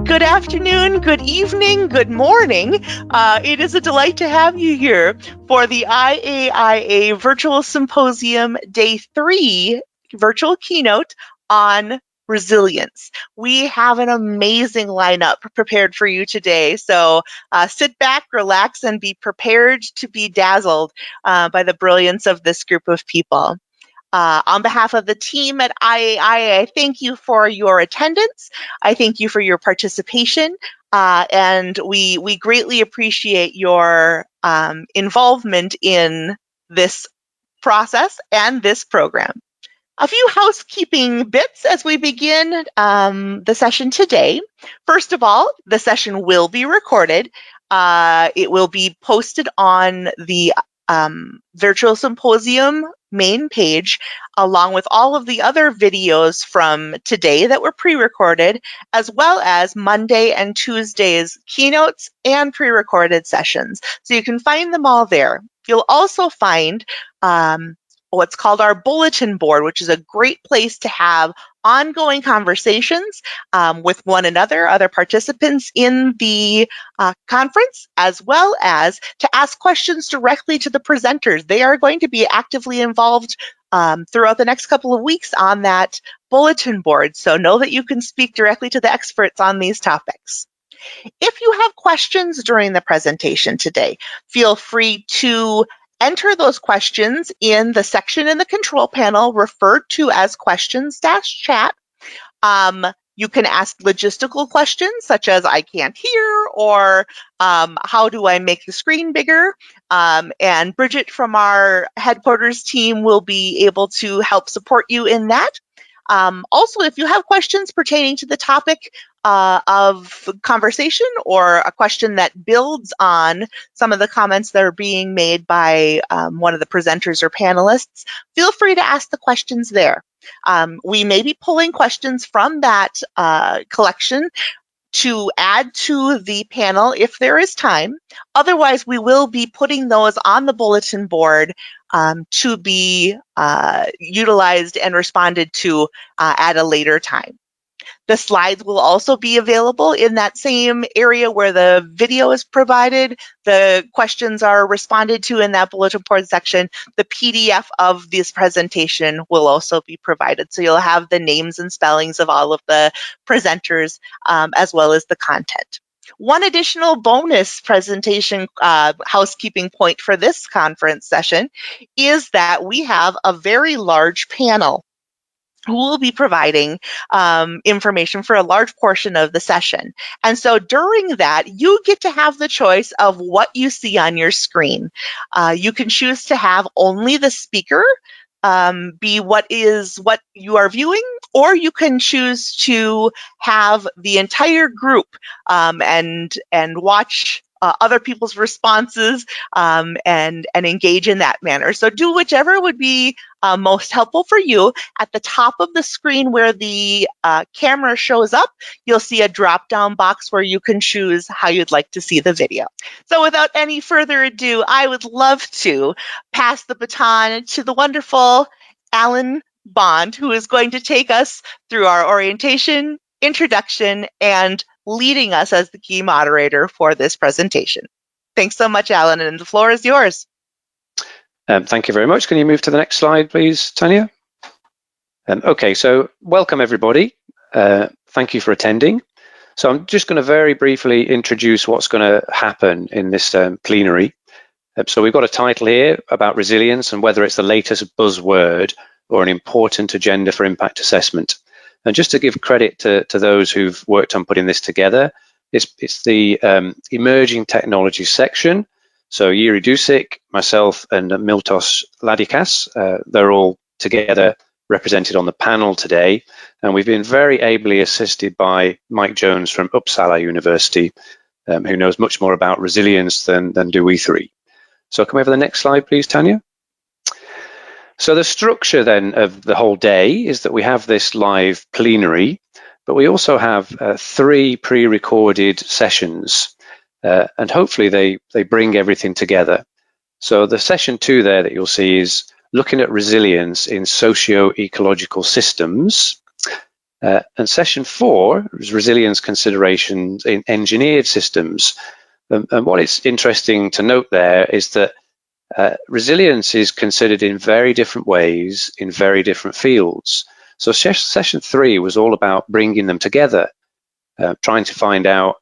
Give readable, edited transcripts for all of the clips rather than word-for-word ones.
Good afternoon, good evening, good morning. It is a delight to have you here for the IAIA Virtual Symposium Day 3 virtual keynote on resilience. We have an amazing lineup prepared for you today, so sit back, relax, and be prepared to be dazzled by the brilliance of this group of people. On behalf of the team at IAIA, I thank you for your attendance. I thank you for your participation, and we greatly appreciate your involvement in this process and this program. A few housekeeping bits as we begin the session today. First of all, the session will be recorded. It will be posted on the Virtual Symposium main page, along with all of the other videos from today that were pre-recorded, as well as Monday and Tuesday's keynotes and pre-recorded sessions. So you can find them all there. You'll also find what's called our bulletin board, which is a great place to have ongoing conversations with one another, other participants in the conference, as well as to ask questions directly to the presenters. They are going to be actively involved throughout the next couple of weeks on that bulletin board. So know that you can speak directly to the experts on these topics. If you have questions during the presentation today, feel free to enter those questions in the section in the control panel referred to as questions-chat. You can ask logistical questions such as I can't hear, or how do I make the screen bigger? And Bridget from our headquarters team will be able to help support you in that. Also, if you have questions pertaining to the topic of conversation, or a question that builds on some of the comments that are being made by one of the presenters or panelists, feel free to ask the questions there. We may be pulling questions from that collection to add to the panel if there is time. Otherwise, we will be putting those on the bulletin board to be utilized and responded to at a later time. The slides will also be available in that same area where the video is provided. The questions are responded to in that bulletin board section. The PDF of this presentation will also be provided. So you'll have the names and spellings of all of the presenters, as well as the content. One additional bonus presentation housekeeping point for this conference session is that we have a very large panel who will be providing information for a large portion of the session. And so during that, you get to have the choice of what you see on your screen. You can choose to have only the speaker be what you are viewing, or you can choose to have the entire group and watch other people's responses and engage in that manner. So do whichever would be most helpful for you. At the top of the screen where the camera shows up, you'll see a drop-down box where you can choose how you'd like to see the video. So without any further ado, I would love to pass the baton to the wonderful Alan Bond, who is going to take us through our orientation, introduction, and leading us as the key moderator for this presentation. Thanks so much, Alan, and the floor is yours. Thank you very much. Can you move to the next slide, please, Tanya? Okay, so welcome everybody. Thank you for attending. So I'm just going to very briefly introduce what's going to happen in this plenary. So we've got a title here about resilience and whether it's the latest buzzword or an important agenda for impact assessment. And just to give credit to those who've worked on putting this together, it's the emerging technology section. So Jiri Dusik, myself, and Miltos Ladikas, they're all together represented on the panel today. And we've been very ably assisted by Mike Jones from Uppsala University, who knows much more about resilience than do we three. So can we have the next slide, please, Tanya? So the structure then of the whole day is that we have this live plenary, but we also have 3 pre-recorded sessions, and hopefully they bring everything together. So the session 2 there that you'll see is looking at resilience in socio-ecological systems. And session 4 is resilience considerations in engineered systems. And what is interesting to note there is that resilience is considered in very different ways in very different fields. So session 3 was all about bringing them together, trying to find out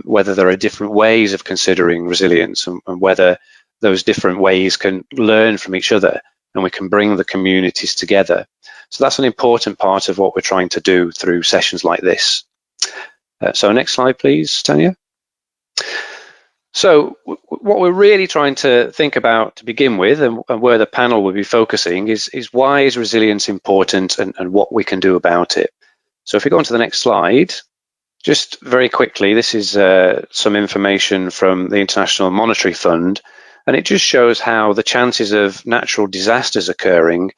whether there are different ways of considering resilience and whether those different ways can learn from each other and we can bring the communities together. So that's an important part of what we're trying to do through sessions like this. So next slide, please, Tanya. So what we're really trying to think about to begin with, and where the panel will be focusing, is why is resilience important and what we can do about it. So if we go on to the next slide, just very quickly, this is some information from the International Monetary Fund, and it just shows how the chances of natural disasters occurring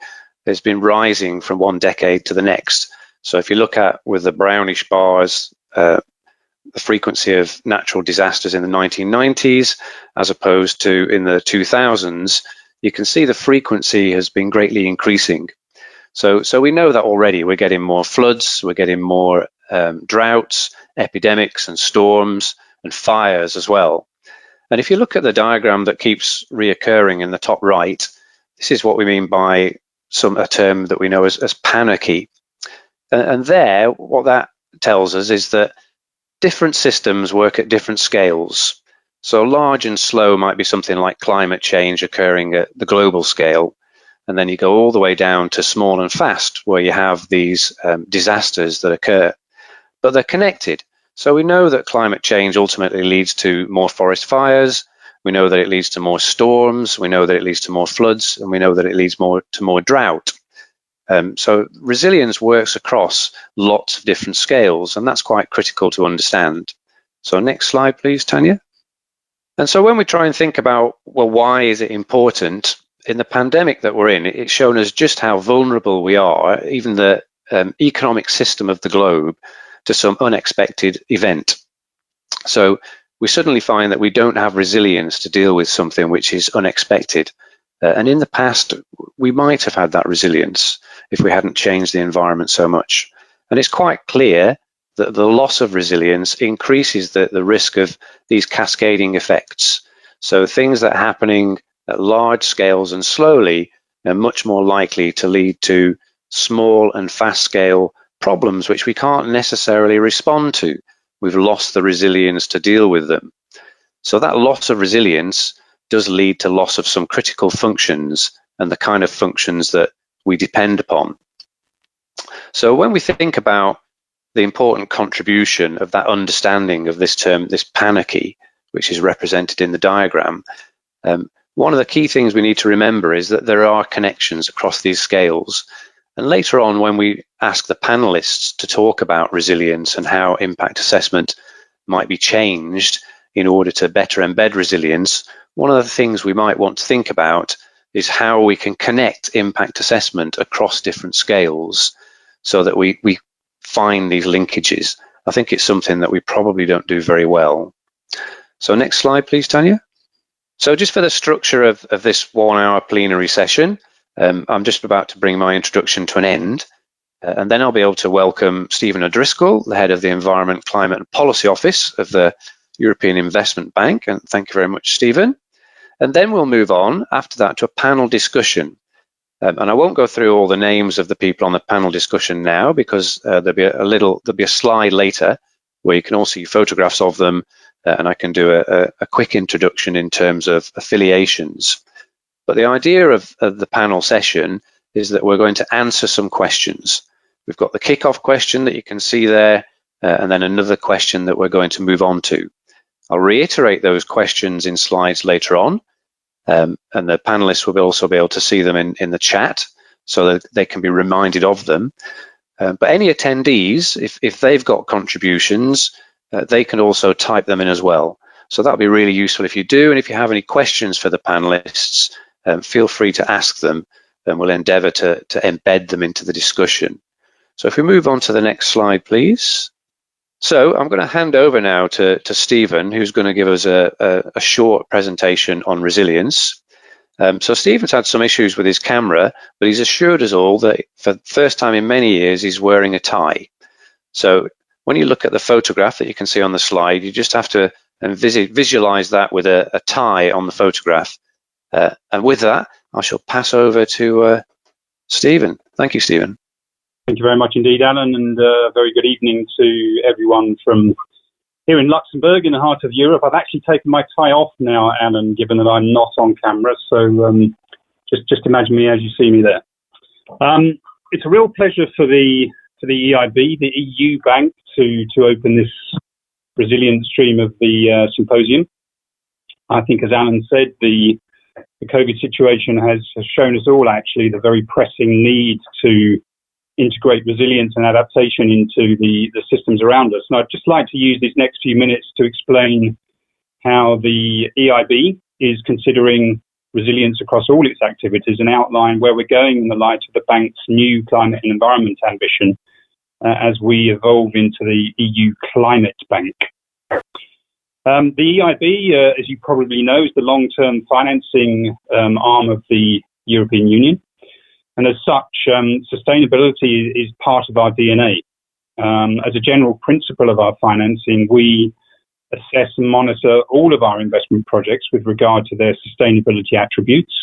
has been rising from one decade to the next. So if you look at with the brownish bars, the frequency of natural disasters in the 1990s as opposed to in the 2000s, you can see the frequency has been greatly increasing. So we know that already. We're getting more floods, we're getting more droughts, epidemics and storms and fires as well. And if you look at the diagram that keeps reoccurring in the top right, this is what we mean by a term that we know as panicky. And there, what that tells us is that different systems work at different scales. So large and slow might be something like climate change occurring at the global scale. And then you go all the way down to small and fast, where you have these disasters that occur. But they're connected. So we know that climate change ultimately leads to more forest fires. We know that it leads to more storms. We know that it leads to more floods. And we know that it leads to more drought. So resilience works across lots of different scales, and that's quite critical to understand. So next slide, please, Tanya. And so when we try and think about, well, why is it important? In the pandemic that we're in, it's shown us just how vulnerable we are, even the economic system of the globe, to some unexpected event. So we suddenly find that we don't have resilience to deal with something which is unexpected. And in the past, we might have had that resilience if we hadn't changed the environment so much. And it's quite clear that the loss of resilience increases the risk of these cascading effects. So things that are happening at large scales and slowly are much more likely to lead to small and fast scale problems which we can't necessarily respond to. We've lost the resilience to deal with them. So that loss of resilience does lead to loss of some critical functions and the kind of functions that we depend upon. So when we think about the important contribution of that understanding of this term, this panicky, which is represented in the diagram, one of the key things we need to remember is that there are connections across these scales. And later on, when we ask the panelists to talk about resilience and how impact assessment might be changed in order to better embed resilience, one of the things we might want to think about is how we can connect impact assessment across different scales so that we find these linkages. I think it's something that we probably don't do very well. So next slide, please, Tanya. So just for the structure of this 1 hour plenary session, I'm just about to bring my introduction to an end. And then I'll be able to welcome Stephen O'Driscoll, the head of the Environment, Climate and Policy Office of the European Investment Bank. And thank you very much, Stephen. And then we'll move on after that to a panel discussion. And I won't go through all the names of the people on the panel discussion now because there'll be a slide later where you can all see photographs of them, and I can do a quick introduction in terms of affiliations. But the idea of the panel session is that we're going to answer some questions. We've got the kickoff question that you can see there, and then another question that we're going to move on to. I'll reiterate those questions in slides later on, and the panelists will also be able to see them in the chat so that they can be reminded of them. But any attendees, if they've got contributions, they can also type them in as well. So that'll be really useful if you do, and if you have any questions for the panelists, feel free to ask them, and we'll endeavour to embed them into the discussion. So if we move on to the next slide, please. So I'm going to hand over now to Stephen, who's going to give us a short presentation on resilience. So Stephen's had some issues with his camera, but he's assured us all that for the first time in many years, he's wearing a tie. So when you look at the photograph that you can see on the slide, you just have to visualize that with a tie on the photograph. And with that, I shall pass over to Stephen. Thank you, Stephen. Thank you very much indeed, Alan, and very good evening to everyone from here in Luxembourg, in the heart of Europe. I've actually taken my tie off now, Alan, given that I'm not on camera, so just imagine me as you see me there. It's a real pleasure for the EIB, the EU bank, to open this resilient stream of the symposium. I think, as Alan said, the COVID situation has shown us all, actually, the very pressing need to integrate resilience and adaptation into the systems around us. And I'd just like to use these next few minutes to explain how the EIB is considering resilience across all its activities and outline where we're going in the light of the bank's new climate and environment ambition as we evolve into the EU Climate Bank. The EIB, as you probably know, is the long-term financing arm of the European Union. And as such, sustainability is part of our DNA. As a general principle of our financing, we assess and monitor all of our investment projects with regard to their sustainability attributes,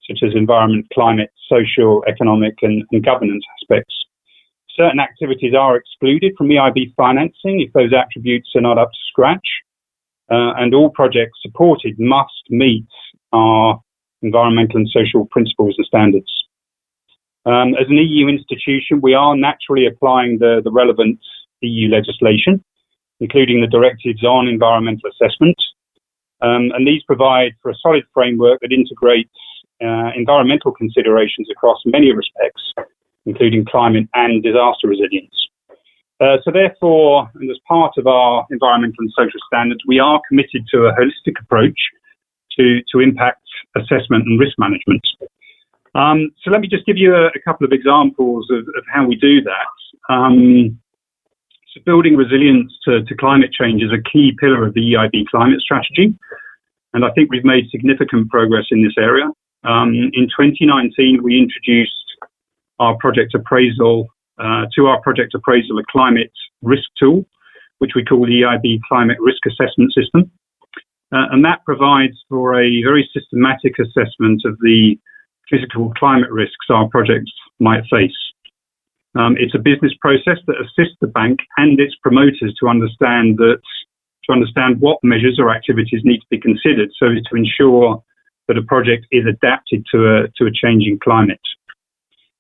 such as environment, climate, social, economic, and governance aspects. Certain activities are excluded from EIB financing if those attributes are not up to scratch, and all projects supported must meet our environmental and social principles and standards. As an EU institution, we are naturally applying the relevant EU legislation, including the directives on environmental assessment. And these provide for a solid framework that integrates environmental considerations across many respects, including climate and disaster resilience. So therefore, and as part of our environmental and social standards, we are committed to a holistic approach to impact assessment and risk management. So let me just give you a couple of examples of how we do that. So building resilience to climate change is a key pillar of the EIB climate strategy, and I think we've made significant progress in this area. In 2019, we introduced our project appraisal, a climate risk tool, which we call the EIB Climate Risk Assessment System. And that provides for a very systematic assessment of the physical climate risks our projects might face. It's a business process that assists the bank and its promoters to understand what measures or activities need to be considered so as to ensure that a project is adapted to a changing climate.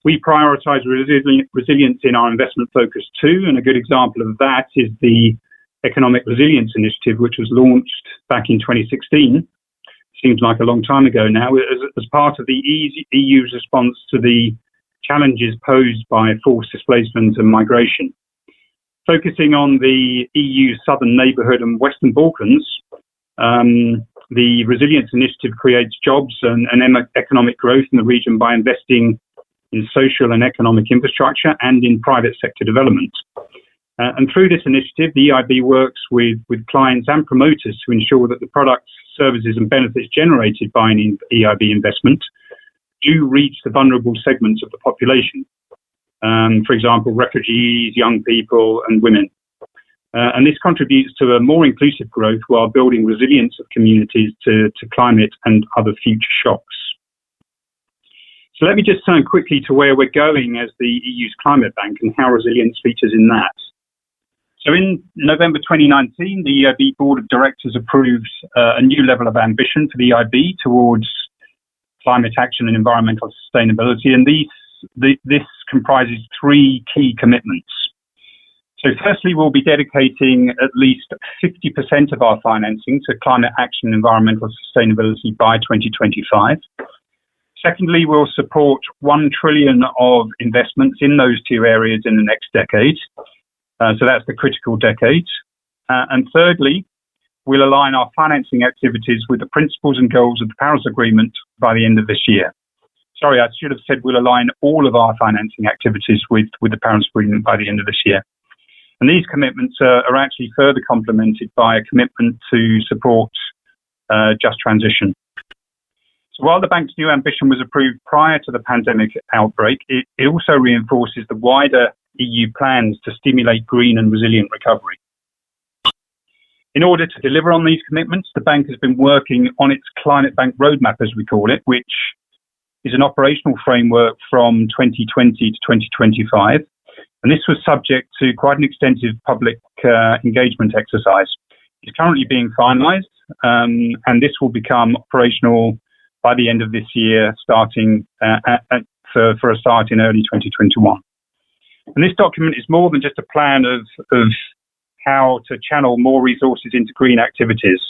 We prioritise resilience in our investment focus too, and a good example of that is the Economic Resilience Initiative, which was launched back in 2016. Seems like a long time ago now, as part of the EU's response to the challenges posed by forced displacement and migration. Focusing on the EU's southern neighbourhood and Western Balkans, the Resilience Initiative creates jobs and economic growth in the region by investing in social and economic infrastructure and in private sector development. And through this initiative, the EIB works with clients and promoters to ensure that the products, services and benefits generated by an EIB investment do reach the vulnerable segments of the population. For example, refugees, young people and women. And this contributes to a more inclusive growth while building resilience of communities to climate and other future shocks. So let me just turn quickly to where we're going as the EU's Climate Bank and how resilience features in that. So in November 2019, the EIB Board of Directors approved a new level of ambition for the EIB towards climate action and environmental sustainability, and this comprises three key commitments. So firstly, we'll be dedicating at least 50% of our financing to climate action and environmental sustainability by 2025. Secondly, we'll support 1 trillion of investments in those two areas in the next decade. So that's the critical decade. And thirdly, we'll align our financing activities with the principles and goals of the Paris Agreement by the end of this year. Sorry, I should have said we'll align all of our financing activities with the Paris Agreement by the end of this year. And these commitments are actually further complemented by a commitment to support just transition. So while the bank's new ambition was approved prior to the pandemic outbreak, it also reinforces the wider EU plans to stimulate green and resilient recovery. In order to deliver on these commitments, the bank has been working on its Climate Bank Roadmap, as we call it, which is an operational framework from 2020 to 2025. And this was subject to quite an extensive public engagement exercise. It's currently being finalised, and this will become operational by the end of this year, starting for a start in early 2021. And this document is more than just a plan of how to channel more resources into green activities.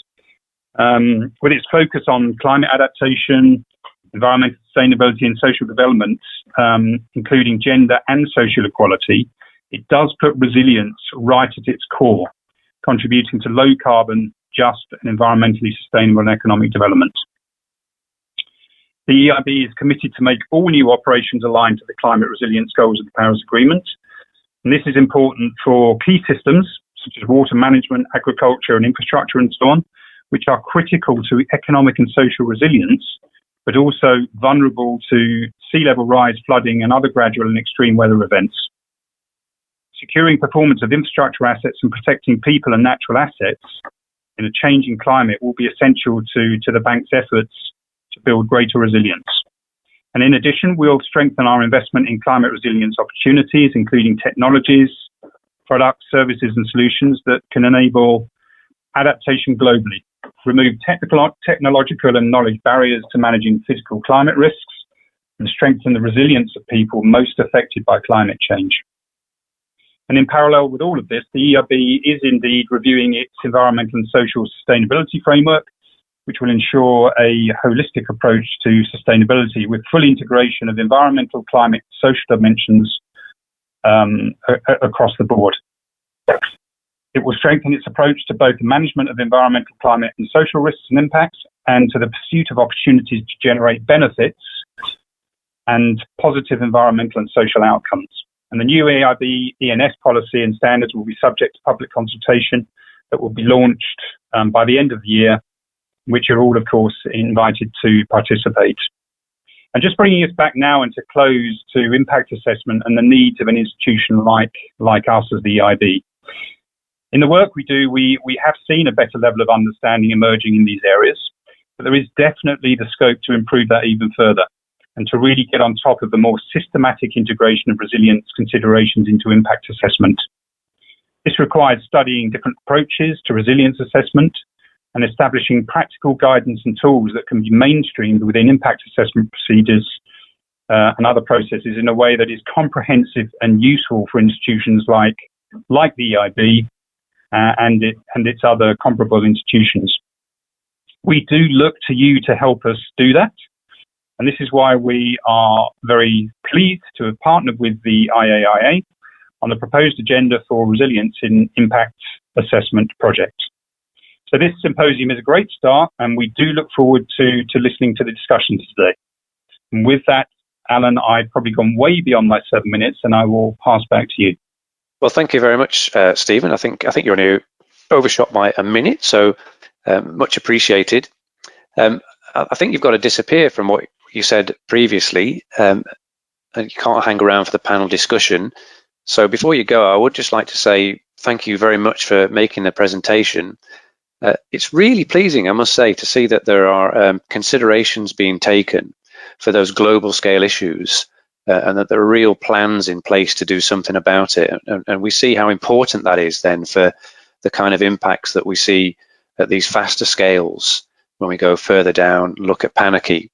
With its focus on climate adaptation, environmental sustainability and social development, including gender and social equality, it does put resilience right at its core, contributing to low carbon, just and environmentally sustainable and economic development. The EIB is committed to make all new operations aligned to the climate resilience goals of the Paris Agreement. And this is important for key systems, such as water management, agriculture and infrastructure and so on, which are critical to economic and social resilience, but also vulnerable to sea level rise, flooding and other gradual and extreme weather events. Securing performance of infrastructure assets and protecting people and natural assets in a changing climate will be essential to the bank's efforts to build greater resilience. And in addition, we'll strengthen our investment in climate resilience opportunities, including technologies, products, services and solutions that can enable adaptation globally, remove technological and knowledge barriers to managing physical climate risks, and strengthen the resilience of people most affected by climate change. And in parallel with all of this, the EIB is indeed reviewing its environmental and social sustainability framework, which will ensure a holistic approach to sustainability with full integration of environmental, climate, social dimensions across the board. It will strengthen its approach to both the management of environmental, climate and social risks and impacts, and to the pursuit of opportunities to generate benefits and positive environmental and social outcomes. And the new EIB ENS policy and standards will be subject to public consultation that will be launched by the end of the year, which you're all, of course, invited to participate. And just bringing us back now and to close to impact assessment and the needs of an institution like us as the EIB. In the work we do, we have seen a better level of understanding emerging in these areas, but there is definitely the scope to improve that even further and to really get on top of the more systematic integration of resilience considerations into impact assessment. This requires studying different approaches to resilience assessment and establishing practical guidance and tools that can be mainstreamed within impact assessment procedures and other processes in a way that is comprehensive and useful for institutions like the EIB and its other comparable institutions. We do look to you to help us do that. And this is why we are very pleased to have partnered with the IAIA on the proposed agenda for resilience in impact assessment projects. So this symposium is a great start, and we do look forward to listening to the discussions today. And with that, Alan, I've probably gone way beyond my 7 minutes, and I will pass back to you. Well, thank you very much, Stephen. I think you only overshot by a minute, so much appreciated. I think you've got to disappear from what you said previously, and you can't hang around for the panel discussion. So before you go, I would just like to say thank you very much for making the presentation. It's really pleasing, I must say, to see that there are considerations being taken for those global scale issues and that there are real plans in place to do something about it. And we see how important that is then for the kind of impacts that we see at these faster scales when we go further down, look at panicky.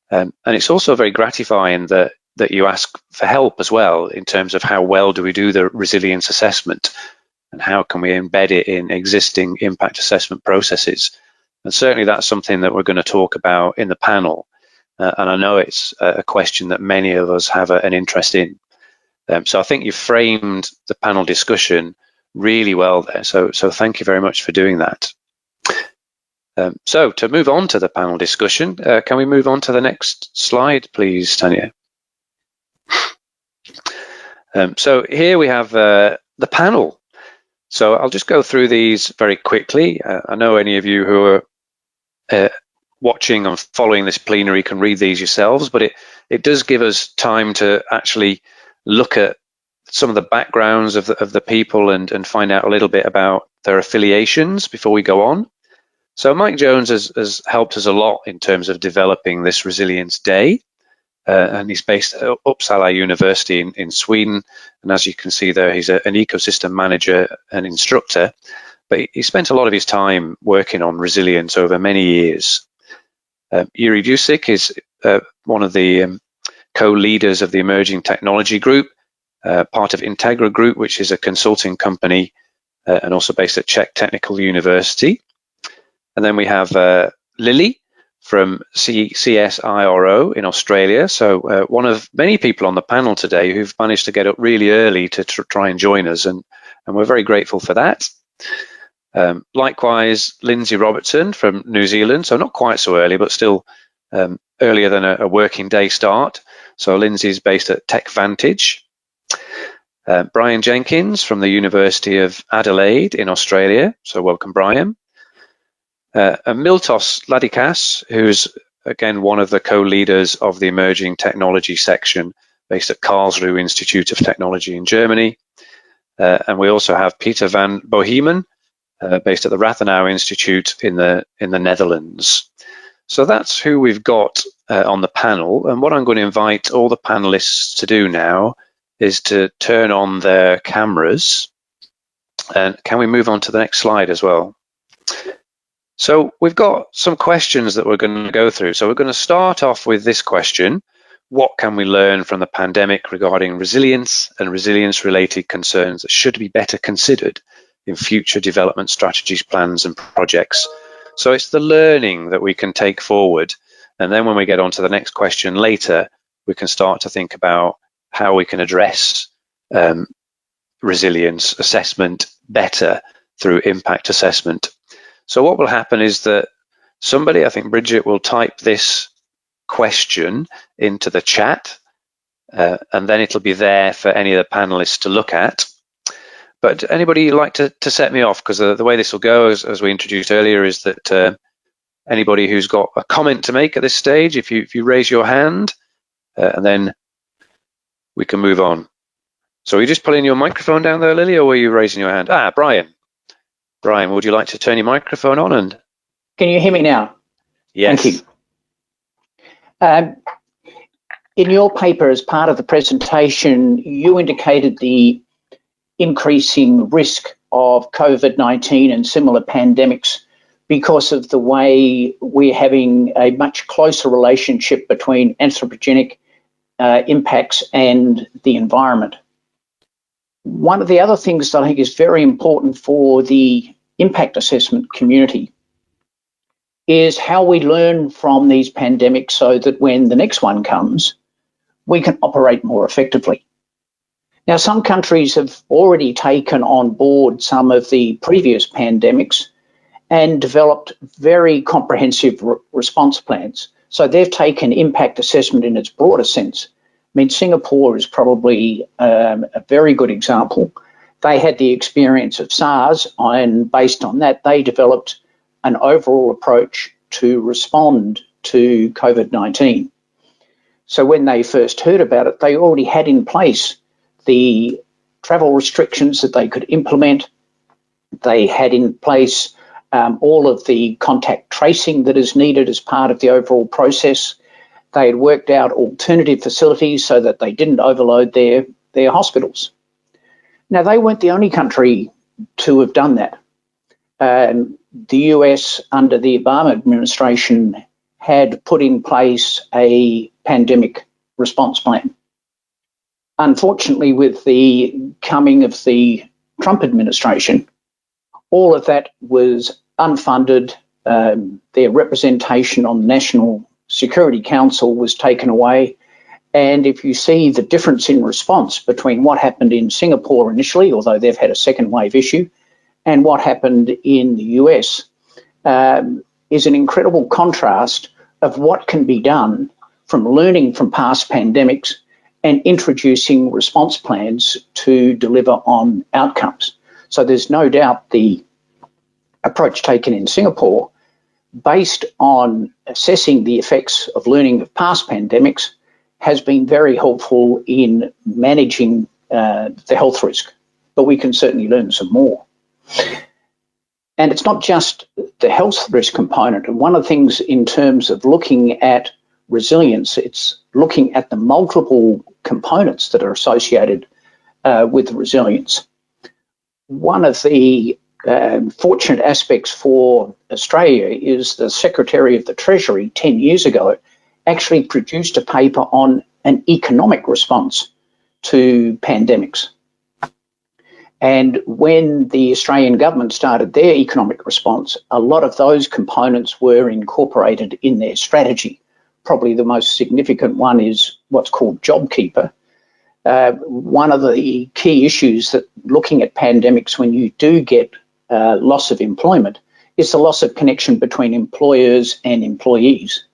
And it's also very gratifying that you ask for help as well in terms of how well do we do the resilience assessment and how can we embed it in existing impact assessment processes. And certainly that's something that we're going to talk about in the panel. And I know it's a question that many of us have an interest in. So I think you've framed the panel discussion really well there. So thank you very much for doing that. So to move on to the panel discussion, can we move on to the next slide, please, Tanya? So here we have the panel. So I'll just go through these very quickly. I know any of you who are watching and following this plenary can read these yourselves, but it does give us time to actually look at some of the backgrounds of the people and find out a little bit about their affiliations before we go on. So Mike Jones has helped us a lot in terms of developing this Resilience Day, and he's based at Uppsala University in Sweden. And as you can see there, he's an ecosystem manager and instructor, but he spent a lot of his time working on resilience over many years. Jiri Dusik is one of the co-leaders of the Emerging Technology Group, part of INTEGRA Group, which is a consulting company and also based at Czech Technical University. And then we have Lily from CSIRO in Australia. So one of many people on the panel today who've managed to get up really early to try and join us, and we're very grateful for that. Likewise, Lindsay Robertson from New Zealand, so not quite so early, but still earlier than a working day start. So Lindsay's based at Tech Vantage. Brian Jenkins from the University of Adelaide in Australia, so welcome Brian. And Miltos Ladikas, who's again one of the co-leaders of the Emerging Technology section based at Karlsruhe Institute of Technology in Germany. And we also have Peter van Bohemen, based at the Rathenau Institute in the Netherlands. So that's who we've got on the panel. And what I'm going to invite all the panelists to do now is to turn on their cameras. And can we move on to the next slide as well? So we've got some questions that we're going to go through. So we're going to start off with this question: what can we learn from the pandemic regarding resilience and resilience-related concerns that should be better considered in future development strategies, plans, and projects? So it's the learning that we can take forward. And then when we get on to the next question later, we can start to think about how we can address resilience assessment better through impact assessment. So what will happen is that somebody, I think Bridget, will type this question into the chat, and then it'll be there for any of the panelists to look at. But anybody like to set me off? Because the way this will go, as we introduced earlier, is that anybody who's got a comment to make at this stage, if you raise your hand, and then we can move on. So are you just pulling your microphone down there, Lily, or were you raising your hand? Ah, Brian. Brian, would you like to turn your microphone on? And can you hear me now? Yes. Thank you. In your paper, as part of the presentation, you indicated the increasing risk of COVID-19 and similar pandemics because of the way we're having a much closer relationship between anthropogenic impacts and the environment. One of the other things that I think is very important for the impact assessment community is how we learn from these pandemics so that when the next one comes, we can operate more effectively. Now, some countries have already taken on board some of the previous pandemics and developed very comprehensive response plans. So they've taken impact assessment in its broader sense. I mean, Singapore is probably a very good example. They had the experience of SARS, and based on that, they developed an overall approach to respond to COVID-19. So when they first heard about it, they already had in place the travel restrictions that they could implement. They had in place all of the contact tracing that is needed as part of the overall process. They had worked out alternative facilities so that they didn't overload their hospitals. Now, they weren't the only country to have done that. The US, under the Obama administration, had put in place a pandemic response plan. Unfortunately, with the coming of the Trump administration, all of that was unfunded. Their representation on the National Security Council was taken away. And if you see the difference in response between what happened in Singapore initially, although they've had a second wave issue, and what happened in the US, is an incredible contrast of what can be done from learning from past pandemics and introducing response plans to deliver on outcomes. So there's no doubt the approach taken in Singapore, based on assessing the effects of learning of past pandemics, has been very helpful in managing the health risk, but we can certainly learn some more. And it's not just the health risk component. And one of the things in terms of looking at resilience, it's looking at the multiple components that are associated with resilience. One of the fortunate aspects for Australia is the Secretary of the Treasury 10 years ago actually produced a paper on an economic response to pandemics. And when the Australian government started their economic response, a lot of those components were incorporated in their strategy. Probably the most significant one is what's called JobKeeper. One of the key issues that looking at pandemics when you do get loss of employment is the loss of connection between employers and employees.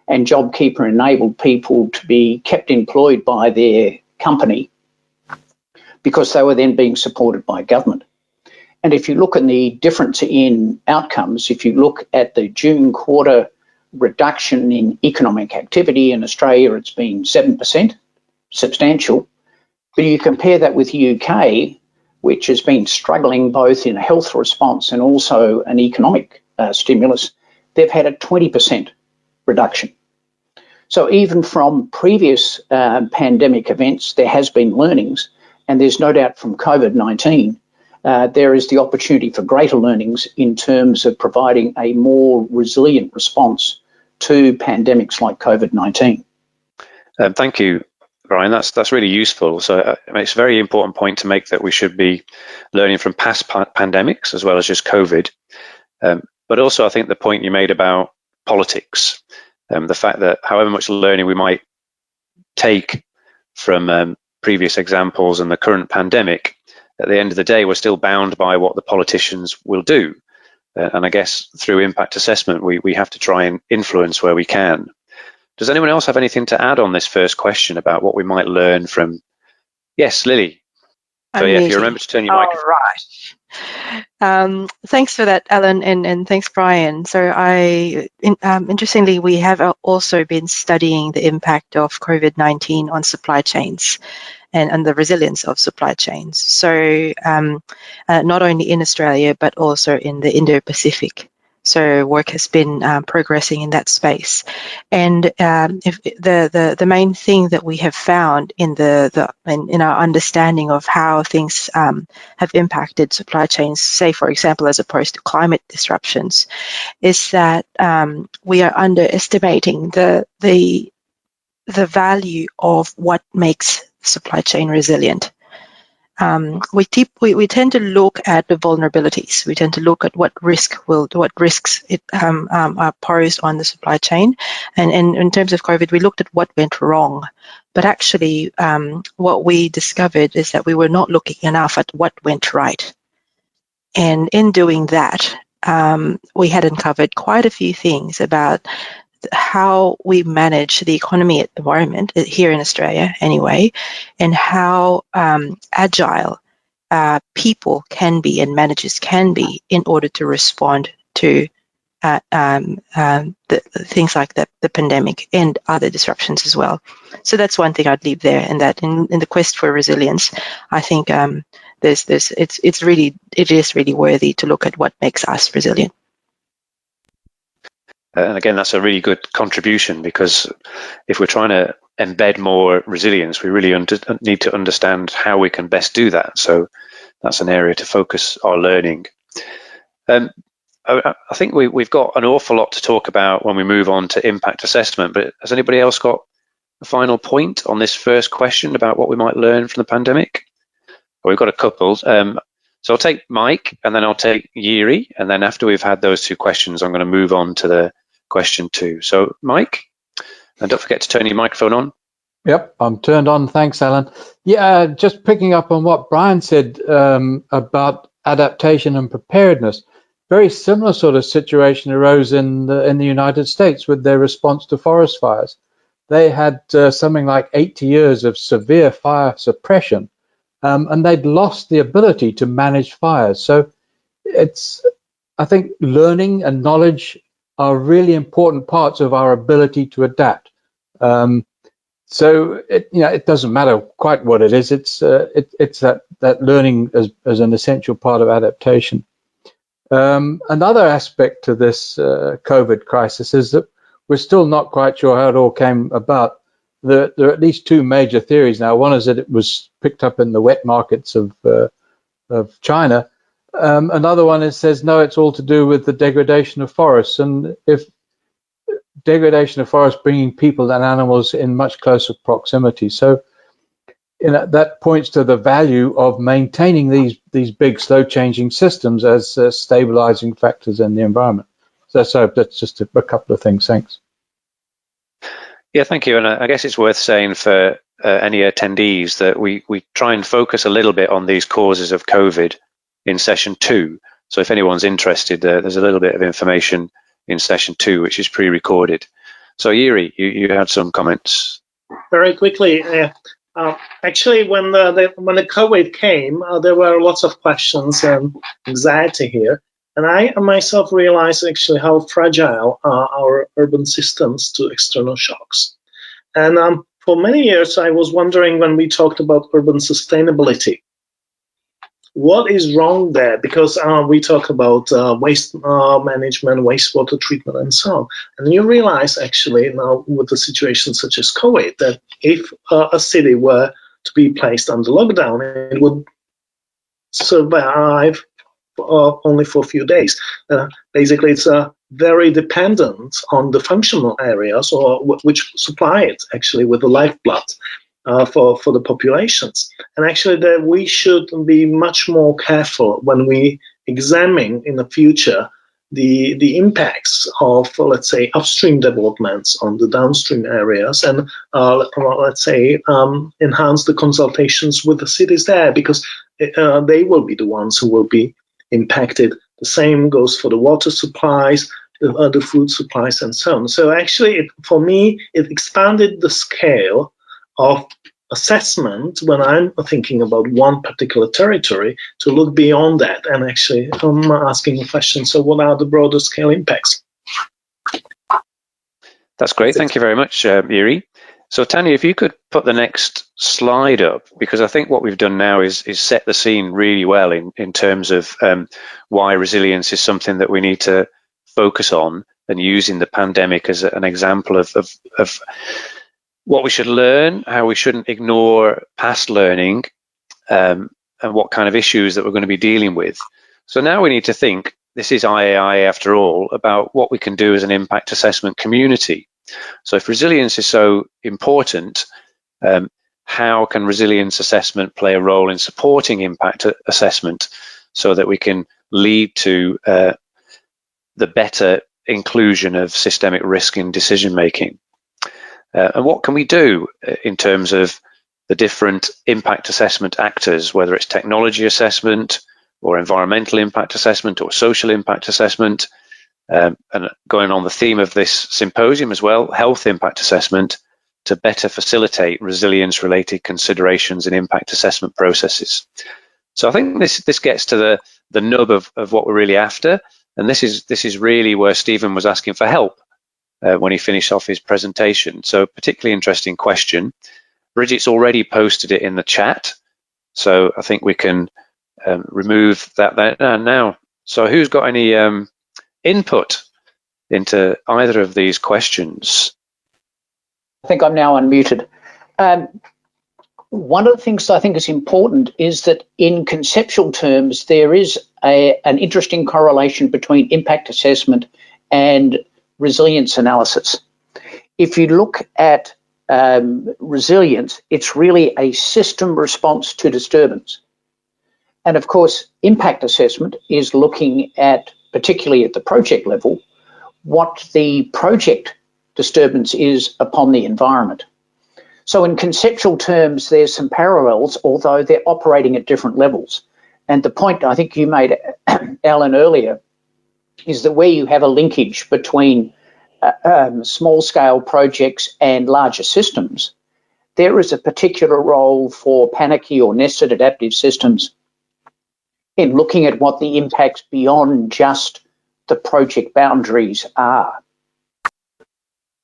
And JobKeeper enabled people to be kept employed by their company because they were then being supported by government. And if you look at the difference in outcomes, if you look at the June quarter reduction in economic activity in Australia, it's been 7%, substantial. But you compare that with the UK, which has been struggling both in a health response and also an economic stimulus, they've had a 20% reduction. So even from previous pandemic events, there has been learnings, and there's no doubt from COVID-19, there is the opportunity for greater learnings in terms of providing a more resilient response to pandemics like COVID-19. Thank you, Brian. That's really useful. So it's a very important point to make that we should be learning from past pandemics as well as just COVID. But also I think the point you made about politics, the fact that however much learning we might take from previous examples and the current pandemic, at the end of the day, we're still bound by what the politicians will do. And I guess through impact assessment, we have to try and influence where we can. Does anyone else have anything to add on this first question about what we might learn from? Yes, Lily. So yeah, if you remember to turn your microphone. All right. Thanks for that, Alan, and thanks, Brian. So interestingly, we have also been studying the impact of COVID-19 on supply chains and the resilience of supply chains. So not only in Australia, but also in the Indo-Pacific. So work has been progressing in that space. And if the main thing that we have found in in our understanding of how things have impacted supply chains, say, for example, as opposed to climate disruptions, is that we are underestimating the value of what makes supply chain resilient. We tend to look at the vulnerabilities. We tend to look at what risks are posed on the supply chain. And in terms of COVID, we looked at what went wrong. But actually, what we discovered is that we were not looking enough at what went right. And in doing that, we had uncovered quite a few things about how we manage the economy at the moment, here in Australia anyway, and how agile people can be and managers can be in order to respond to things like the pandemic and other disruptions as well. So that's one thing I'd leave there, and that in the quest for resilience, I think it is really worthy to look at what makes us resilient. And again, that's a really good contribution, because if we're trying to embed more resilience, we really need to understand how we can best do that. So that's an area to focus our learning. I think we've got an awful lot to talk about when we move on to impact assessment, but has anybody else got a final point on this first question about what we might learn from the pandemic? Well, we've got a couple. So I'll take Mike, and then I'll take Jiri, and then after we've had those two questions, I'm going to move on to the question 2. So Mike, and don't forget to turn your microphone on. Yep, I'm turned on. Thanks, Alan. Yeah, just picking up on what Brian said about adaptation and preparedness. Very similar sort of situation arose in the United States with their response to forest fires. They had something like 80 years of severe fire suppression, and they'd lost the ability to manage fires. So I think learning and knowledge are really important parts of our ability to adapt. So it doesn't matter quite what it is. It's that learning as an essential part of adaptation. Another aspect to this COVID crisis is that we're still not quite sure how it all came about. There are at least two major theories now. One is that it was picked up in the wet markets of China. Another one says no, it's all to do with the degradation of forests, and if degradation of forests bringing people and animals in much closer proximity. So that points to the value of maintaining these big, slow-changing systems as stabilizing factors in the environment. So that's just a couple of things. Thanks. Yeah, thank you. And I guess it's worth saying for any attendees that we try and focus a little bit on these causes of COVID in session 2. So if anyone's interested, there's a little bit of information in session 2, which is pre-recorded. So Jiri, you had some comments. Very quickly. Actually, when the COVID came, there were lots of questions and anxiety here. And I myself realized actually how fragile are our urban systems to external shocks. And for many years, I was wondering when we talked about urban sustainability, what is wrong there? Because we talk about waste management, wastewater treatment, and so on. And you realize actually now with a situation such as COVID that if a city were to be placed under lockdown, it would survive only for a few days. Basically, it's very dependent on the functional areas or which supply it actually with the lifeblood. For the populations. And actually that we should be much more careful when we examine in the future the impacts of, let's say, upstream developments on the downstream areas and, let's say, enhance the consultations with the cities there, because they will be the ones who will be impacted. The same goes for the water supplies, the food supplies, and so on. So actually, for me, it expanded the scale of assessment when I'm thinking about one particular territory to look beyond that and actually I'm asking a question, so what are the broader scale impacts? That's great. Thank you very much, Jiri. So Tanya, if you could put the next slide up, because I think what we've done now is set the scene really well in terms of why resilience is something that we need to focus on, and using the pandemic as an example of what we should learn, how we shouldn't ignore past learning, and what kind of issues that we're going to be dealing with. So now we need to think, this is IAIA after all, about what we can do as an impact assessment community. So if resilience is so important, how can resilience assessment play a role in supporting impact assessment so that we can lead to the better inclusion of systemic risk in decision making? And what can we do in terms of the different impact assessment actors, whether it's technology assessment or environmental impact assessment or social impact assessment, and going on the theme of this symposium as well, health impact assessment, to better facilitate resilience-related considerations in impact assessment processes. So I think this gets to the nub of what we're really after, and this is really where Stephen was asking for help when he finished off his presentation. So particularly interesting question. Bridget's already posted it in the chat, so I think we can remove that now. So who's got any input into either of these questions? I think I'm now unmuted. One of the things I think is important is that in conceptual terms, there is an interesting correlation between impact assessment and resilience analysis. If you look at resilience, it's really a system response to disturbance. And of course, impact assessment is looking at, particularly at the project level, what the project disturbance is upon the environment. So in conceptual terms, there's some parallels, although they're operating at different levels. And the point I think you made, Alan, earlier, is that where you have a linkage between small-scale projects and larger systems, there is a particular role for panicky or nested adaptive systems in looking at what the impacts beyond just the project boundaries are.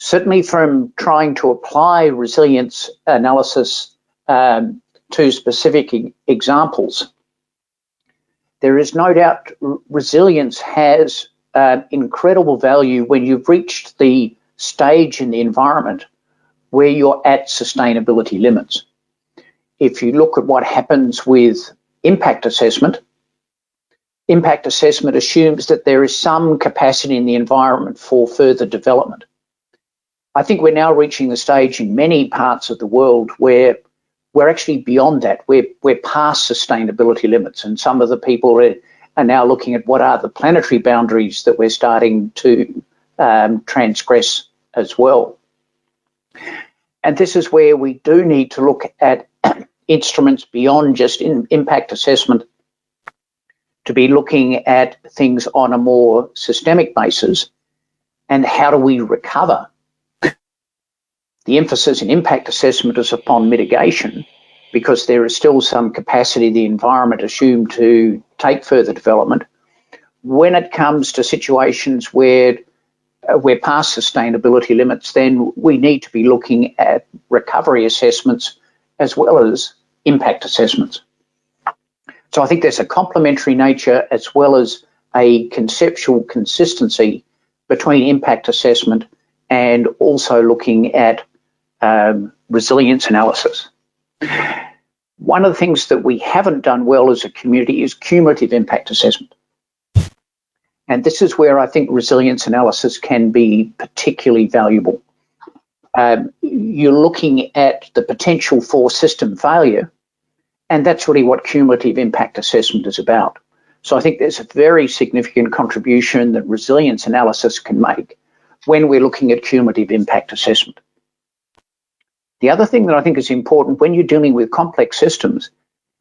Certainly from trying to apply resilience analysis to specific examples, there is no doubt resilience has incredible value when you've reached the stage in the environment where you're at sustainability limits. If you look at what happens with impact assessment assumes that there is some capacity in the environment for further development. I think we're now reaching the stage in many parts of the world where we're actually beyond that. We're past sustainability limits, and some of the people are now looking at what are the planetary boundaries that we're starting to transgress as well. And this is where we do need to look at instruments beyond just impact assessment, to be looking at things on a more systemic basis, and how do we recover. The emphasis in impact assessment is upon mitigation, because there is still some capacity the environment assumed to take further development. When it comes to situations where we're past sustainability limits, then we need to be looking at recovery assessments as well as impact assessments. So I think there's a complementary nature as well as a conceptual consistency between impact assessment and also looking at resilience analysis. One of the things that we haven't done well as a community is cumulative impact assessment. And this is where I think resilience analysis can be particularly valuable. You're looking at the potential for system failure, and that's really what cumulative impact assessment is about. So I think there's a very significant contribution that resilience analysis can make when we're looking at cumulative impact assessment. The other thing that I think is important when you're dealing with complex systems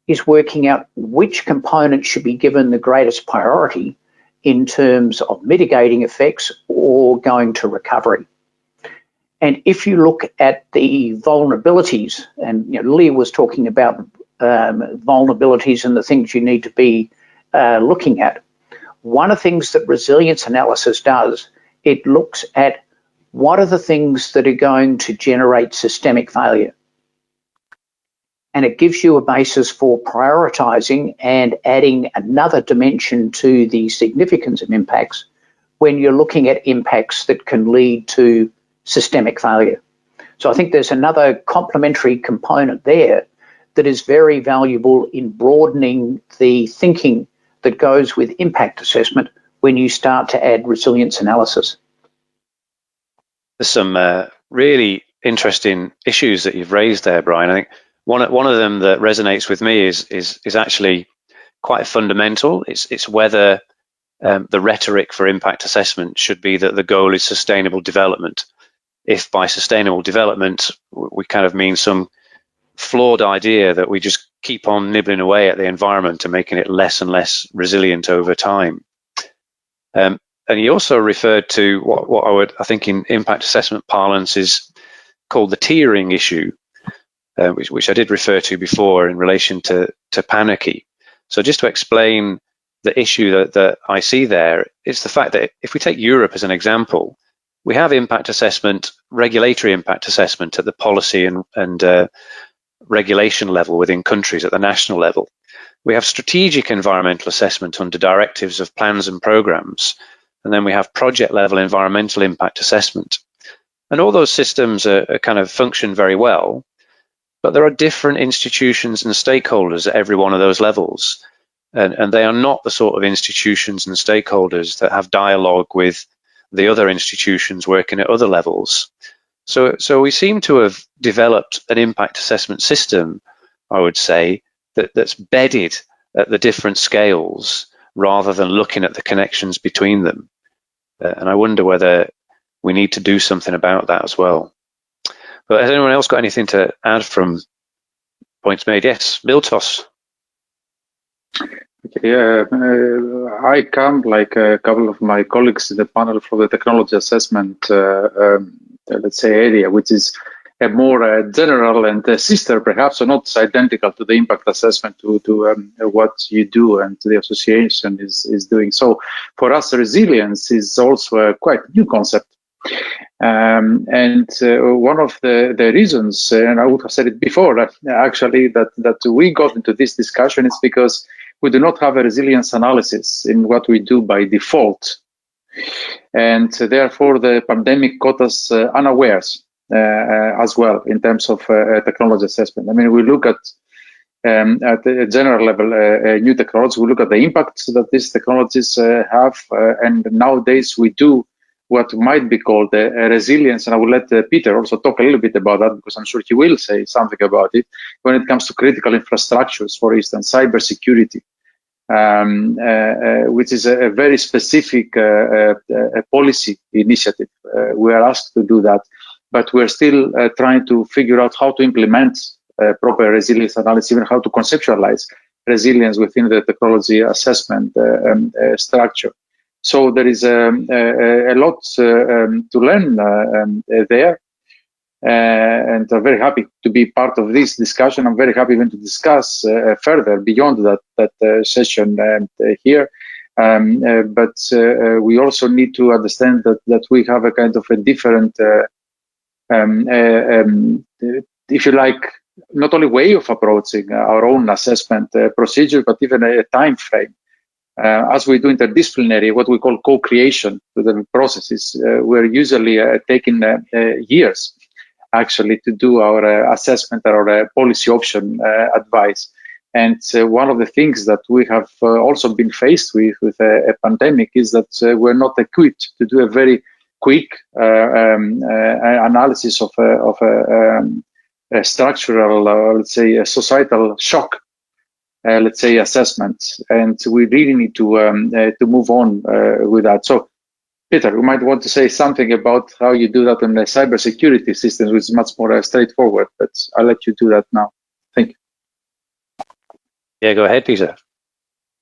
is working out which components should be given the greatest priority in terms of mitigating effects or going to recovery. And if you look at the vulnerabilities, and Leah was talking about vulnerabilities and the things you need to be looking at, one of the things that resilience analysis does, it looks at what are the things that are going to generate systemic failure. And it gives you a basis for prioritizing and adding another dimension to the significance of impacts when you're looking at impacts that can lead to systemic failure. So I think there's another complementary component there that is very valuable in broadening the thinking that goes with impact assessment when you start to add resilience analysis. There's some really interesting issues that you've raised there, Brian. I think one of them that resonates with me is actually quite fundamental. It's whether the rhetoric for impact assessment should be that the goal is sustainable development. If by sustainable development we kind of mean some flawed idea that we just keep on nibbling away at the environment and making it less and less resilient over time. And he also referred to what I think in impact assessment parlance is called the tiering issue, which I did refer to before in relation to panicky. So just to explain the issue that I see there, it's the fact that if we take Europe as an example, we have impact assessment, regulatory impact assessment at the policy and regulation level within countries at the national level. We have strategic environmental assessment under directives of plans and programs. And then we have project level environmental impact assessment. And all those systems are kind of function very well, but there are different institutions and stakeholders at every one of those levels. And they are not the sort of institutions and stakeholders that have dialogue with the other institutions working at other levels. So we seem to have developed an impact assessment system, I would say, that's bedded at the different scales rather than looking at the connections between them. And I wonder whether we need to do something about that as well. But has anyone else got anything to add from points made? Yes, Miltos. Yeah, I come like a couple of my colleagues in the panel for the technology assessment, let's say, area, which is a more general and sister, perhaps, or not identical to the impact assessment to what you do and the association is doing. So for us, resilience is also a quite new concept. And one of the reasons, and I would have said it before, that we got into this discussion is because we do not have a resilience analysis in what we do by default. And therefore, the pandemic caught us unawares as well in terms of technology assessment. I mean, we look at a general level new technology, we look at the impacts that these technologies have, and nowadays we do what might be called a resilience, and I will let Peter also talk a little bit about that, because I'm sure he will say something about it when it comes to critical infrastructures, for instance, cybersecurity, which is a very specific policy initiative. We are asked to do that, but we're still trying to figure out how to implement proper resilience analysis, even how to conceptualize resilience within the technology assessment structure. So there is a lot to learn there, and I'm very happy to be part of this discussion. I'm very happy even to discuss further beyond that session here. But we also need to understand that we have a kind of a different, if you like, not only way of approaching our own assessment procedure, but even a time frame. As we do interdisciplinary, what we call co-creation to the processes, we're usually taking years actually to do our assessment or our policy option advice. And one of the things that we have also been faced with a pandemic is that we're not equipped to do a very quick analysis of a structural, let's say, a societal shock. Let's say assessment, and we really need to move on with that. So, Peter, you might want to say something about how you do that in the cybersecurity systems, which is much more straightforward. But I'll let you do that now. Thank you. Yeah, go ahead, Peter.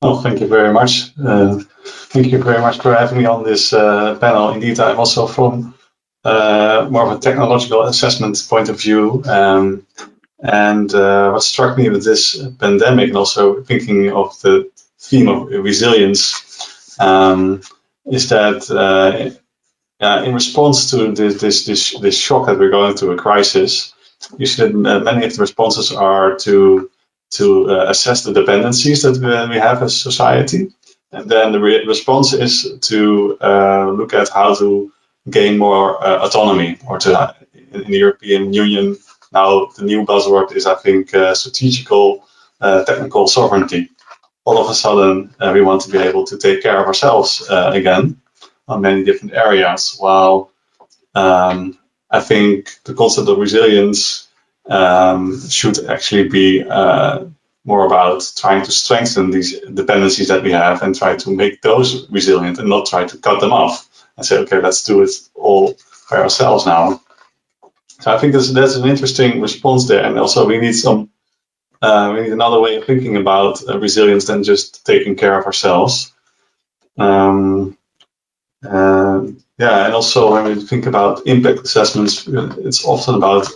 Oh, thank you very much. Thank you very much for having me on this panel. Indeed, I'm also from more of a technological assessment point of view. And what struck me with this pandemic, and also thinking of the theme of resilience, is that in response to this shock that we're going through, a crisis, you see that many of the responses are to assess the dependencies that we have as society, and then the response is to look at how to gain more autonomy, or to in the European Union. Now, the new buzzword is, I think, strategical technical sovereignty. All of a sudden, we want to be able to take care of ourselves again on many different areas, while I think the concept of resilience should actually be more about trying to strengthen these dependencies that we have and try to make those resilient, and not try to cut them off and say, okay, let's do it all by ourselves now. So I think that's an interesting response there, and also we need another way of thinking about resilience than just taking care of ourselves. And also when we think about impact assessments, it's often about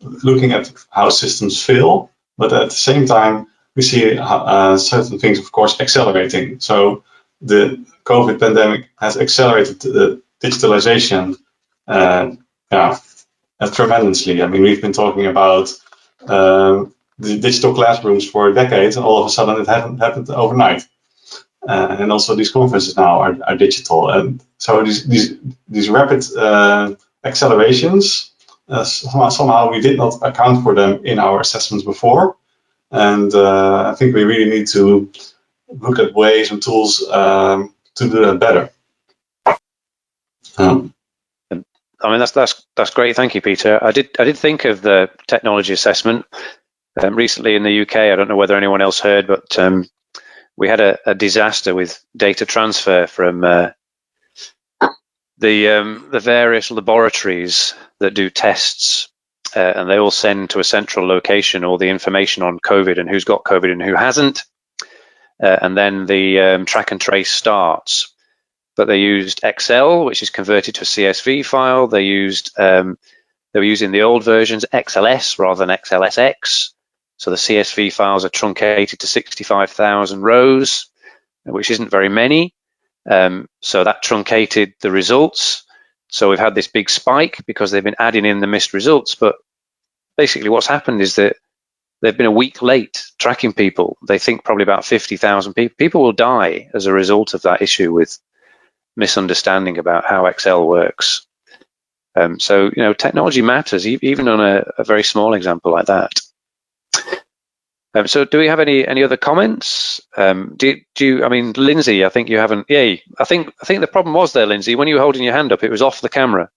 looking at how systems fail, but at the same time we see certain things, of course, accelerating. So the COVID pandemic has accelerated the digitalization. Tremendously. I mean, we've been talking about the digital classrooms for decades, and all of a sudden it happened overnight. And also these conferences now are digital, and so these rapid accelerations, somehow we did not account for them in our assessments before, and I think we really need to look at ways and tools to do that better. I mean, that's great. Thank you, Peter. I did think of the technology assessment recently in the UK. I don't know whether anyone else heard, but we had a disaster with data transfer from the various laboratories that do tests, and they all send to a central location all the information on COVID and who's got COVID and who hasn't, and then the track and trace starts. But they used Excel, which is converted to a CSV file. They were using the old versions XLS rather than XLSX. So the CSV files are truncated to 65,000 rows, which isn't very many. So that truncated the results So we've had this big spike because they've been adding in the missed results. But basically what's happened is that they've been a week late tracking people. They think probably about 50,000 people. People will die as a result of that issue with misunderstanding about how Excel works. So, you know, technology matters, even on a very small example like that. So do we have any other comments? Do you, I mean, Lindsay, I think you haven't, yeah, I think the problem was there, Lindsay, when you were holding your hand up, it was off the camera.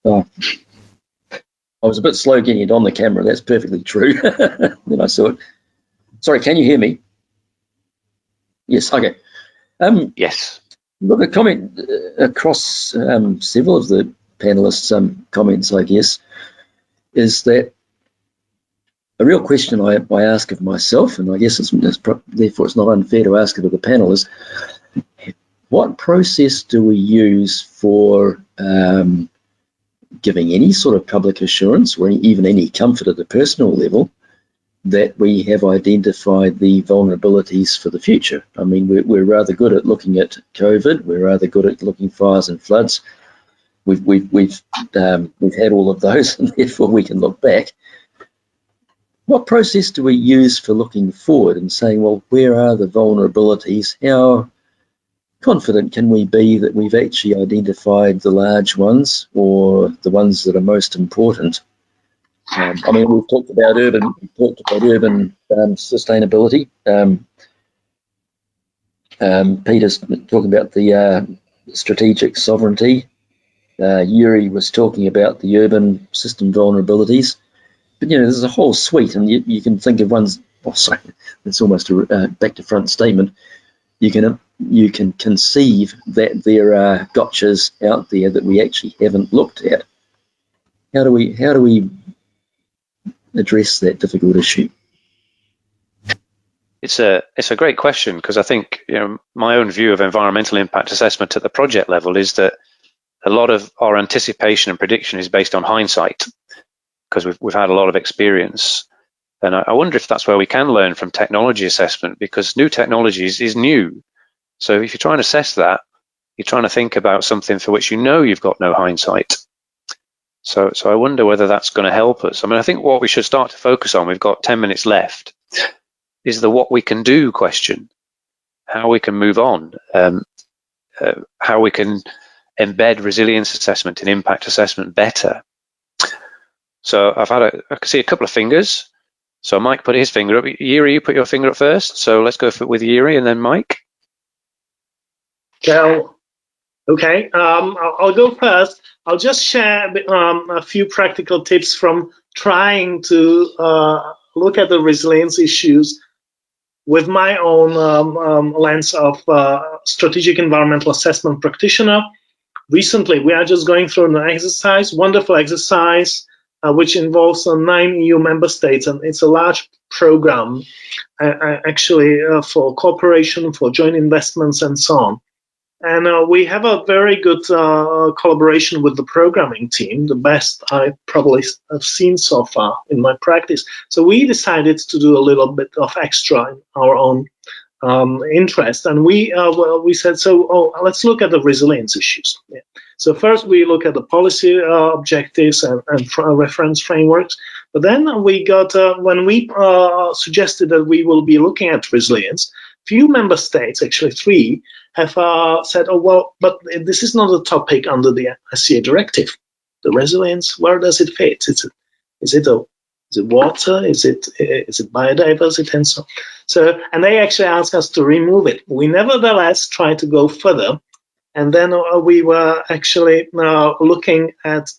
Oh. I was a bit slow getting it on the camera. That's perfectly true. Then I saw it. Sorry, can you hear me? Yes. Okay. Yes. Look, a comment across several of the panelists' comments, I guess, is that a real question I ask of myself, and I guess therefore it's not unfair to ask it of the panel, is what process do we use for giving any sort of public assurance or even any comfort at the personal level that we have identified the vulnerabilities for the future? I mean, we're rather good at looking at COVID. We're rather good at looking fires and floods. We've had all of those, and therefore we can look back. What process do we use for looking forward and saying, well, where are the vulnerabilities? How confident can we be that we've actually identified the large ones or the ones that are most important? I mean, we've talked about urban sustainability. Peter's talking about the strategic sovereignty. Jiri was talking about the urban system vulnerabilities. But, you know, there's a whole suite, and you can think of ones. Oh, sorry, it's almost a back to front statement. You can conceive that there are gotchas out there that we actually haven't looked at. How do we address that difficult issue? It's a great question, because I think, you know, my own view of environmental impact assessment at the project level is that a lot of our anticipation and prediction is based on hindsight, because we've had a lot of experience. And I wonder if that's where we can learn from technology assessment, because new technologies is new. So if you're trying to assess that, you're trying to think about something for which you know you've got no hindsight. So I wonder whether that's going to help us. I mean, I think what we should start to focus on, we've got 10 minutes left, is the what we can do question, how we can move on, how we can embed resilience assessment in impact assessment better. So I can see a couple of fingers. So Mike put his finger up. Jiri, you put your finger up first. So let's go with Jiri and then Mike. Well, okay, I'll go first. I'll just share a few practical tips from trying to look at the resilience issues with my own lens of strategic environmental assessment practitioner. Recently, we are just going through an exercise, wonderful exercise, which involves 9 EU member states, and it's a large program, actually, for cooperation, for joint investments, and so on. And we have a very good collaboration with the programming team, the best I probably have seen so far in my practice. So we decided to do a little bit of extra in our own interest, and we said, let's look at the resilience issues. Yeah. So first we look at the policy objectives and reference frameworks, but then we got, when we suggested that we will be looking at resilience, few member states, actually 3, have said, oh, well, but this is not a topic under the ICA directive. The resilience, where does it fit? Is it water? Is it biodiversity, and so on? So, and they actually asked us to remove it. We nevertheless tried to go further, and then we were actually looking at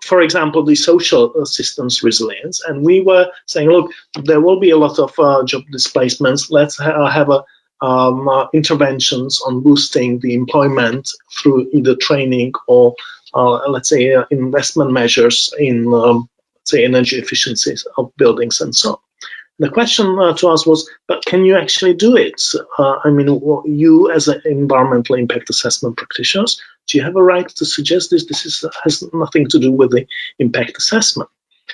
for example, the social systems resilience, and we were saying, look, there will be a lot of job displacements. Let's have interventions on boosting the employment through either training or, let's say, investment measures in, say, energy efficiencies of buildings and so on. The question to us was, but can you actually do it? I mean, you as an environmental impact assessment practitioners, do you have a right to suggest this? This has nothing to do with the impact assessment.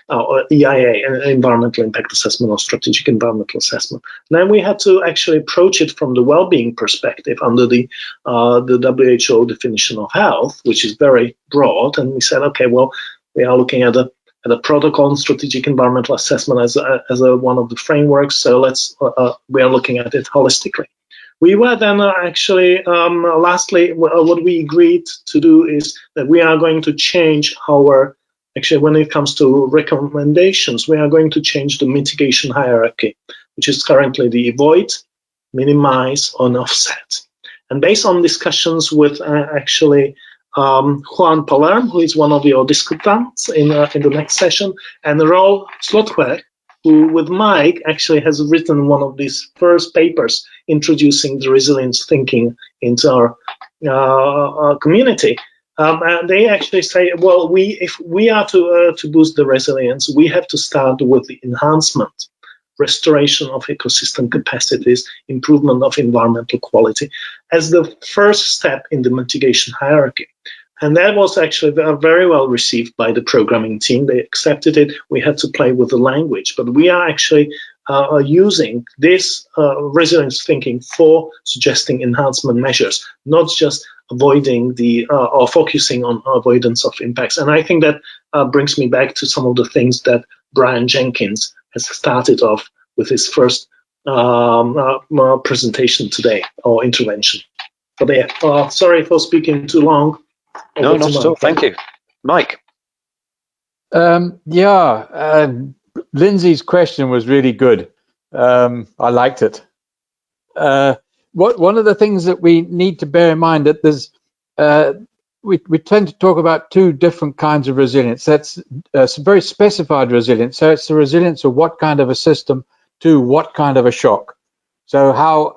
or EIA, Environmental Impact Assessment or Strategic Environmental Assessment. Then we had to actually approach it from the well-being perspective under the WHO definition of health, which is very broad. And we said, okay, well, we are looking at a protocol on strategic environmental assessment as one of the frameworks. So we are looking at it holistically. We were then lastly, what we agreed to do is that we are going to change when it comes to recommendations, we are going to change the mitigation hierarchy, which is currently the avoid, minimize, and offset. And based on discussions with Juan Palerm, who is one of your discussants in the next session, and Raoul Slotweg, who with Mike actually has written one of these first papers introducing the resilience thinking into our community. They actually say, well, if we are to boost the resilience, we have to start with the enhancement, restoration of ecosystem capacities, improvement of environmental quality as the first step in the mitigation hierarchy. And that was actually very well received by the programming team. They accepted it. We had to play with the language, but we are actually using this resilience thinking for suggesting enhancement measures, not just avoiding or focusing on avoidance of impacts. And I think that brings me back to some of the things that Brian Jenkins has started off with his first presentation today, or intervention. But yeah, sorry for speaking too long. No, not at all. Thank you. Mike. Lindsay's question was really good. I liked it. One of the things that we need to bear in mind that there's, we tend to talk about two different kinds of resilience. That's very specified resilience. So it's the resilience of what kind of a system to what kind of a shock. So how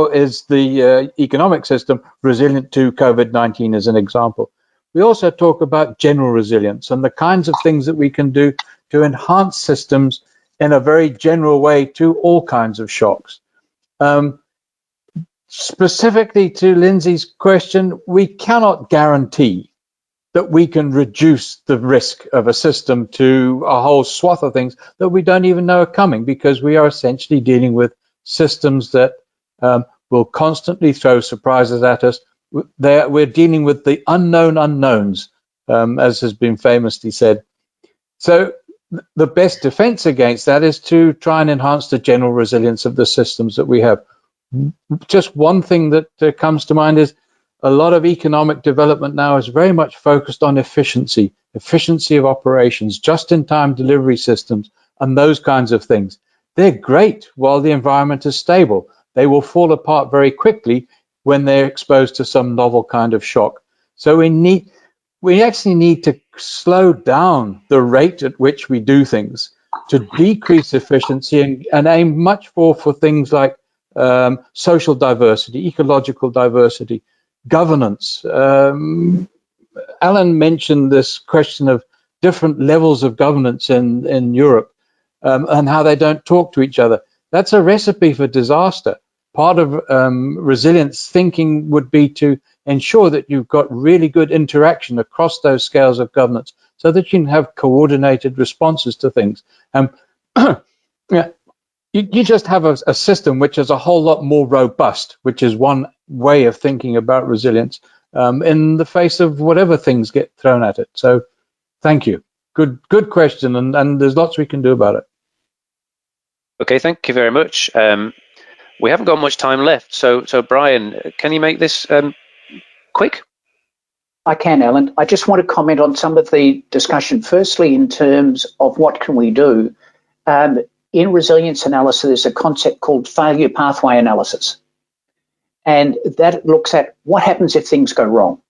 is the economic system resilient to COVID-19 as an example? We also talk about general resilience and the kinds of things that we can do to enhance systems in a very general way to all kinds of shocks. Specifically to Lindsay's question, we cannot guarantee that we can reduce the risk of a system to a whole swath of things that we don't even know are coming, because we are essentially dealing with systems that will constantly throw surprises at us. We're dealing with the unknown unknowns, as has been famously said. So the best defense against that is to try and enhance the general resilience of the systems that we have. Just one thing that comes to mind is a lot of economic development now is very much focused on efficiency of operations, just-in-time delivery systems, and those kinds of things. They're great while the environment is stable. They will fall apart very quickly when they're exposed to some novel kind of shock. So we actually need to slow down the rate at which we do things to decrease efficiency and aim much more for things like social diversity, ecological diversity, governance. Alan mentioned this question of different levels of governance in Europe and how they don't talk to each other. That's a recipe for disaster. Part of resilience thinking would be to ensure that you've got really good interaction across those scales of governance so that you can have coordinated responses to things. You just have a system which is a whole lot more robust, which is one way of thinking about resilience in the face of whatever things get thrown at it. So thank you. Good question, and there's lots we can do about it. Okay, thank you very much. We haven't got much time left, so Brian, can you make this quick? I can, Alan. I just want to comment on some of the discussion. Firstly, in terms of what can we do. In resilience analysis, there's a concept called failure pathway analysis. And that looks at what happens if things go wrong.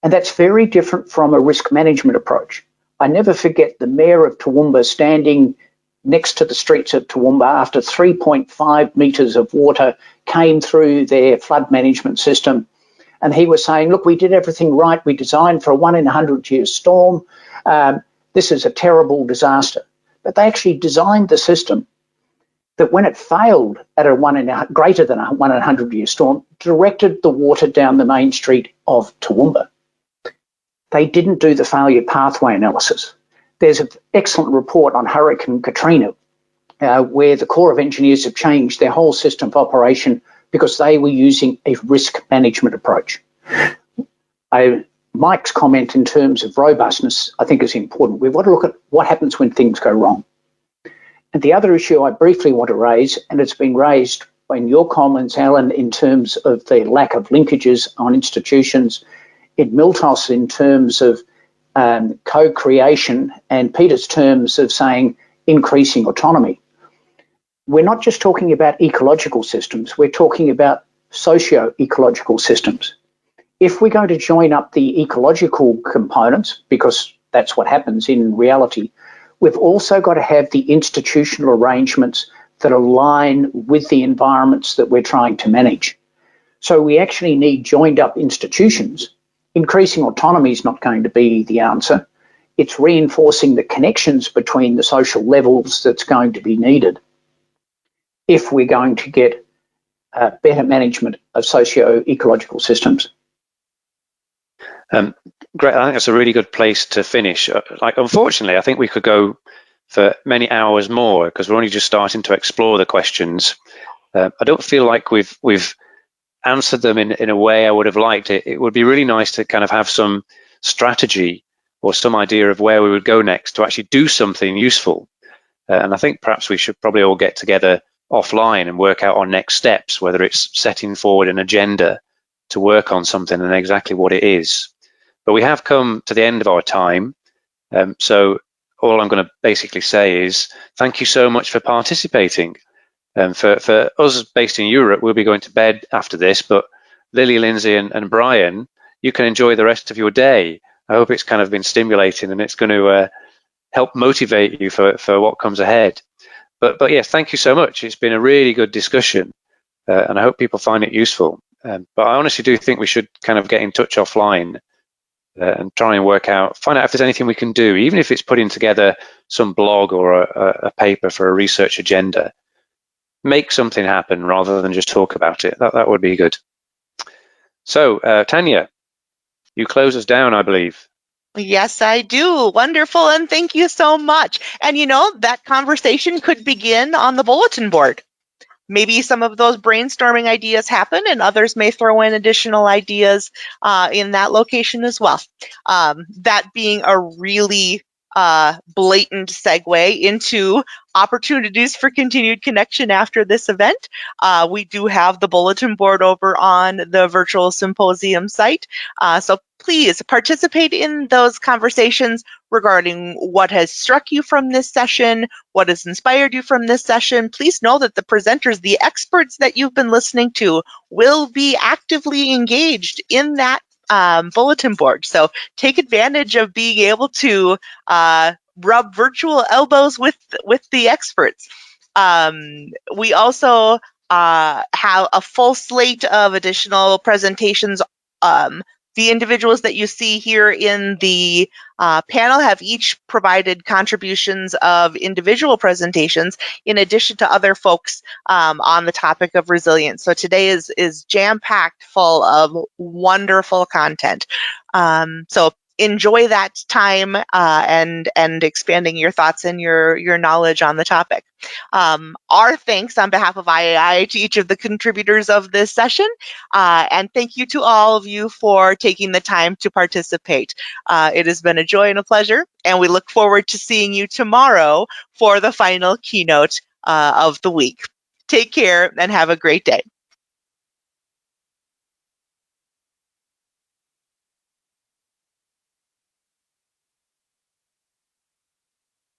And that's very different from a risk management approach. I never forget the mayor of Toowoomba standing next to the streets of Toowoomba after 3.5 metres of water came through their flood management system. And he was saying, look, we did everything right. We designed for a 1 in 100-year storm. This is a terrible disaster. But they actually designed the system that when it failed at greater than a 1 in 100-year storm, directed the water down the main street of Toowoomba. They didn't do the failure pathway analysis. There's an excellent report on Hurricane Katrina where the Corps of Engineers have changed their whole system of operation because they were using a risk management approach. Mike's comment in terms of robustness, I think, is important. We've got to look at what happens when things go wrong. And the other issue I briefly want to raise, and it's been raised in your comments, Alan, in terms of the lack of linkages on institutions, in Miltos in terms of co-creation, and Peter's terms of saying increasing autonomy. We're not just talking about ecological systems, we're talking about socio-ecological systems. If we're going to join up the ecological components, because that's what happens in reality, we've also got to have the institutional arrangements that align with the environments that we're trying to manage. So we actually need joined up institutions. Increasing autonomy is not going to be the answer. It's reinforcing the connections between the social levels that's going to be needed if we're going to get better management of socio-ecological systems. Great. I think that's a really good place to finish. Unfortunately, I think we could go for many hours more because we're only just starting to explore the questions. I don't feel like we've answered them in a way I would have liked. It would be really nice to kind of have some strategy or some idea of where we would go next to actually do something useful. And I think perhaps we should probably all get together offline and work out our next steps, whether it's setting forward an agenda to work on something and exactly what it is. But we have come to the end of our time. So all I'm going to basically say is thank you so much for participating. For us based in Europe, we'll be going to bed after this, but Lily, Lindsay and Brian, you can enjoy the rest of your day. I hope it's kind of been stimulating and it's going to help motivate you for what comes ahead. But yes, thank you so much. It's been a really good discussion and I hope people find it useful. But I honestly do think we should kind of get in touch offline and try and find out if there's anything we can do, even if it's putting together some blog or a paper for a research agenda. Make something happen rather than just talk about it. That would be good. So, Tanya, you close us down, I believe. Yes, I do. Wonderful. And thank you so much. And that conversation could begin on the bulletin board. Maybe some of those brainstorming ideas happen and others may throw in additional ideas in that location as well. That being a really blatant segue into opportunities for continued connection after this event. We do have the bulletin board over on the virtual symposium site. So please participate in those conversations regarding what has struck you from this session, what has inspired you from this session. Please know that the presenters, the experts that you've been listening to, will be actively engaged in that bulletin board. So take advantage of being able to rub virtual elbows with the experts. We also have a full slate of additional presentations. The individuals that you see here in the panel have each provided contributions of individual presentations in addition to other folks on the topic of resilience. So today is jam-packed full of wonderful content. So enjoy that time and expanding your thoughts and your knowledge on the topic. Our thanks on behalf of IAIA to each of the contributors of this session, and thank you to all of you for taking the time to participate. It has been a joy and a pleasure, and we look forward to seeing you tomorrow for the final keynote of the week. Take care and have a great day.